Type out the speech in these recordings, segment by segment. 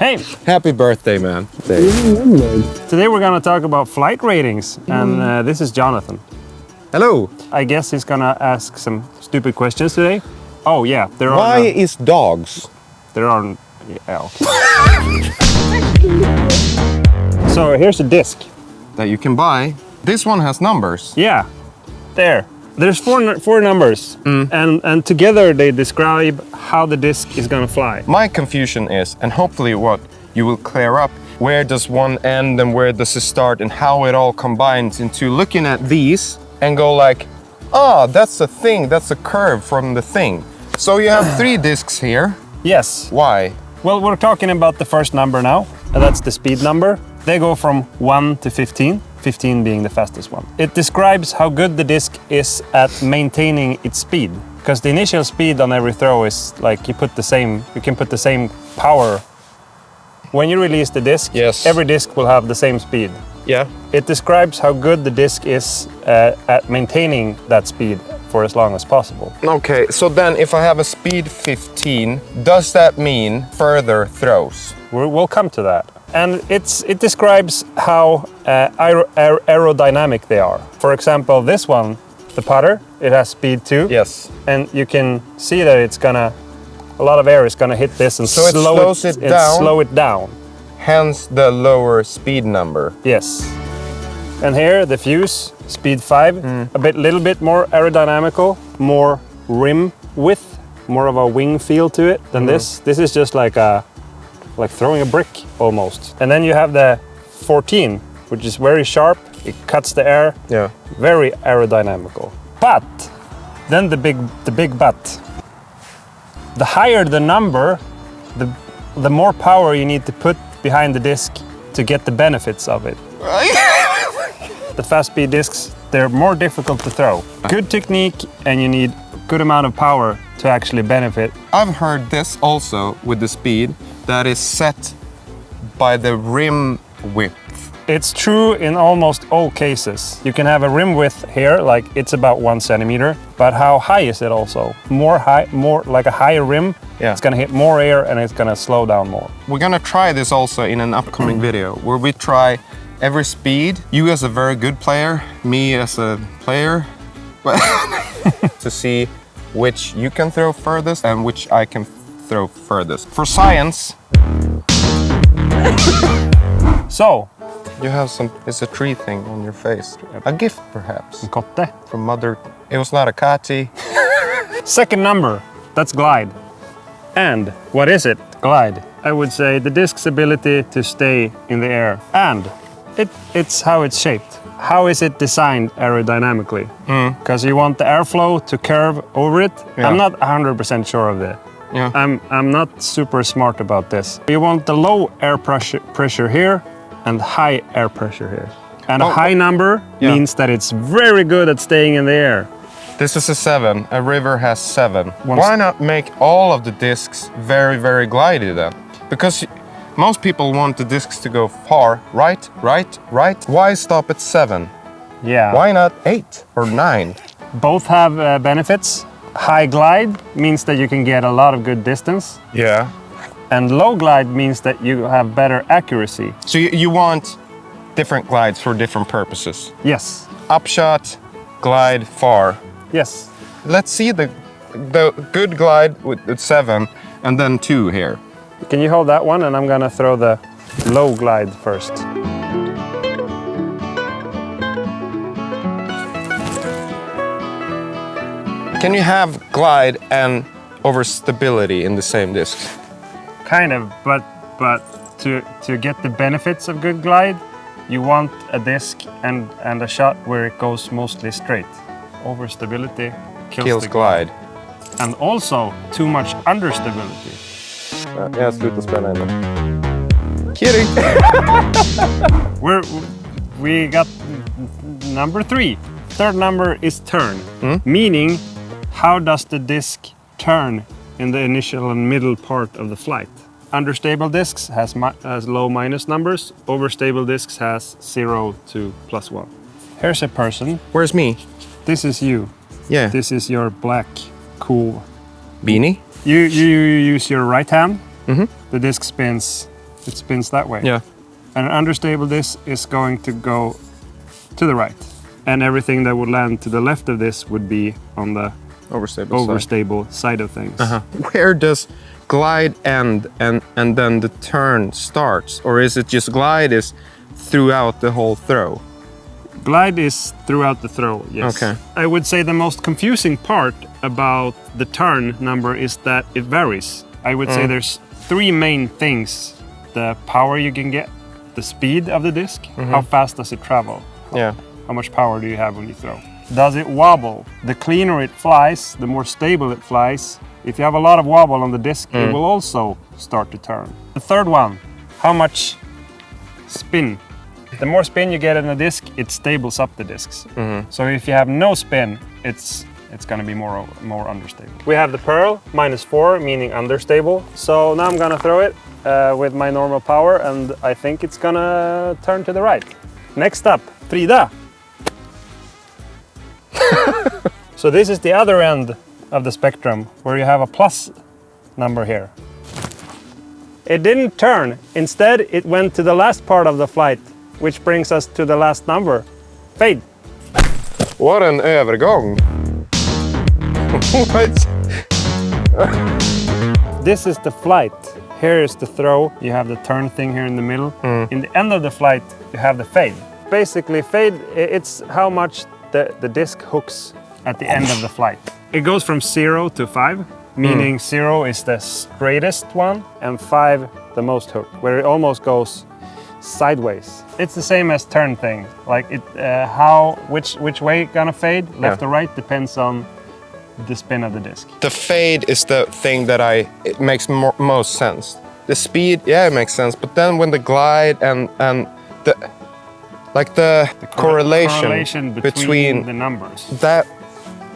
Hey! Happy birthday, man. Today we're gonna talk about flight ratings, and this is Jonathan. Hello. I guess he's gonna ask some stupid questions today. Oh yeah, Why is dogs? There are... Yeah, okay. So here's a disc. That you can buy. This one has numbers. Yeah, there. There's four numbers, and together they describe how the disc is gonna fly. My confusion is, and hopefully what you will clear up, where does one end and where does it start and how it all combines into looking at these and go like, ah, that's a thing, that's a curve from the thing. So you have 3 discs here. Yes. Why? Well, we're talking about the first number now, and that's the speed number. They go from 1 to 15, 15 being the fastest one. It describes how good the disc is at maintaining its speed. Because the initial speed on every throw is like you can put the same power. When you release the disc, yes, every disc will have the same speed. Yeah. It describes how good the disc is at maintaining that speed for as long as possible. Okay, so then if I have a speed 15, does that mean further throws? We'll come to that. And it describes how aerodynamic they are. For example, this one, the putter, it has speed 2. Yes. And you can see that a lot of air is gonna hit this and so slow it down. Hence the lower speed number. Yes. And here, the fuse, speed 5, a little bit more aerodynamical, more rim width, more of a wing feel to it than this. This is just like throwing a brick almost. And then you have the 14, which is very sharp. It cuts the air. Yeah. Very aerodynamical. But then the big but. The higher the number, the more power you need to put behind the disc to get the benefits of it. The fast speed discs, they're more difficult to throw. Good technique, and you need good amount of power to actually benefit. I've heard this also with the speed that is set by the rim width. It's true in almost all cases. You can have a rim width here, like it's about 1 centimeter, but how high is it also? More like a higher rim, yeah. It's gonna hit more air and it's gonna slow down more. We're gonna try this also in an upcoming video where we try every speed. You as a very good player, me as a player, to see which you can throw furthest and which I can throw furthest. For science. So. You have it's a tree thing on your face. A gift perhaps. En kotte. From mother. It was not a Kati. Second number, that's glide. And what is it? Glide. I would say the disc's ability to stay in the air. And it's how it's shaped. How is it designed aerodynamically? Because you want the airflow to curve over it. Yeah. I'm not 100% sure of that. Yeah. I'm not super smart about this. You want the low air pressure here and high air pressure here. And a high number means that it's very good at staying in the air. This is a 7. A river has 7. Why not make all of the discs very, very glidey then? Because most people want the discs to go far, right, right, right. Why stop at 7? Yeah. Why not 8 or 9? Both have benefits. High glide means that you can get a lot of good distance. Yeah. And low glide means that you have better accuracy. So you want different glides for different purposes? Yes. Upshot, glide, far. Yes. Let's see the good glide with 7 and then 2 here. Can you hold that one? And I'm gonna throw the low glide first. Can you have glide and overstability in the same disc? Kind of, but to get the benefits of good glide, you want a disc and a shot where it goes mostly straight. Overstability kills the glide. And also too much understability. Yeah, sluta spänna inne. Kidding! We got number 3. Third number is turn, meaning how does the disc turn in the initial and middle part of the flight. Understable discs has low minus numbers. Overstable discs has 0 to +1. Here's a person. Where's me? This is you. Yeah. This is your black, cool beanie. You use your right hand. The disc spins it spins that way. Yeah. And an understable disc is going to go to the right. And everything that would land to the left of this would be on the overstable side of things. Where does glide end and then the turn starts? Or is it just glide is throughout the whole throw? Glide is throughout the throw, yes. Okay. I would say the most confusing part about the turn number is that it varies. I would say there's three main things. The power you can get, the speed of the disc, how fast does it travel? Yeah. How much power do you have when you throw? Does it wobble? The cleaner it flies, the more stable it flies. If you have a lot of wobble on the disc, it will also start to turn. The third one, how much spin? The more spin you get in the disc, it stables up the discs. So if you have no spin, it's going to be more understable. We have the pearl, -4, meaning understable. So now I'm going to throw it with my normal power, and I think it's going to turn to the right. Next up, Frida. So this is the other end of the spectrum, where you have a plus number here. It didn't turn. Instead, it went to the last part of the flight, which brings us to the last number. Fade. What an övergång! What? This is the flight. Here is the throw. You have the turn thing here in the middle. In the end of the flight, you have the fade. Basically, fade, it's how much the disc hooks at the end of the flight. It goes from 0 to 5, meaning 0 is the straightest one and 5 the most hooked, where it almost goes sideways. It's the same as turn thing. Like which way it gonna fade, left or right, depends on the spin of the disc. The fade is the thing that it makes most sense. The speed, yeah, it makes sense. But then when the glide and the correlation between the numbers. That.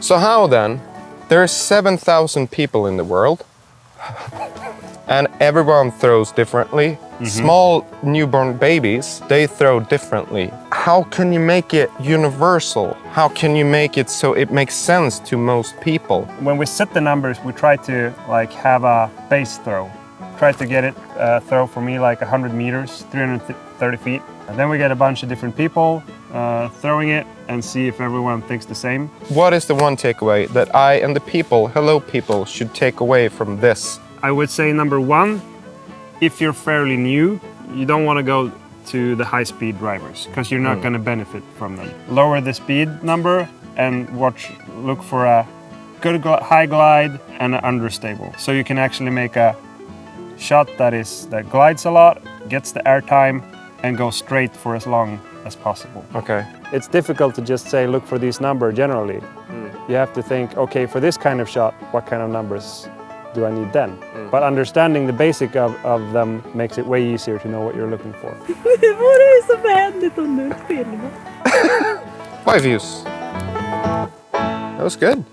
So how then? There's 7,000 people in the world, and everyone throws differently. Small newborn babies, they throw differently. How can you make it universal? How can you make it so it makes sense to most people? When we set the numbers, we try to have a base throw. Try to get it throw for me like 100 meters, 330 feet. And then we get a bunch of different people throwing it and see if everyone thinks the same. What is the one takeaway that I and the people, hello people, should take away from this? I would say number one, if you're fairly new, you don't want to go to the high-speed drivers because you're not going to benefit from them. Lower the speed number and look for a good high glide and an understable. So you can actually make a shot that glides a lot, gets the air time, and goes straight for as long as possible. Okay. It's difficult to just say look for these numbers generally. You have to think, okay, for this kind of shot, what kind of numbers do I need then? But understanding the basic of them makes it way easier to know what you're looking for. Det vore så vänligt om du filmade. 5 views. That was good.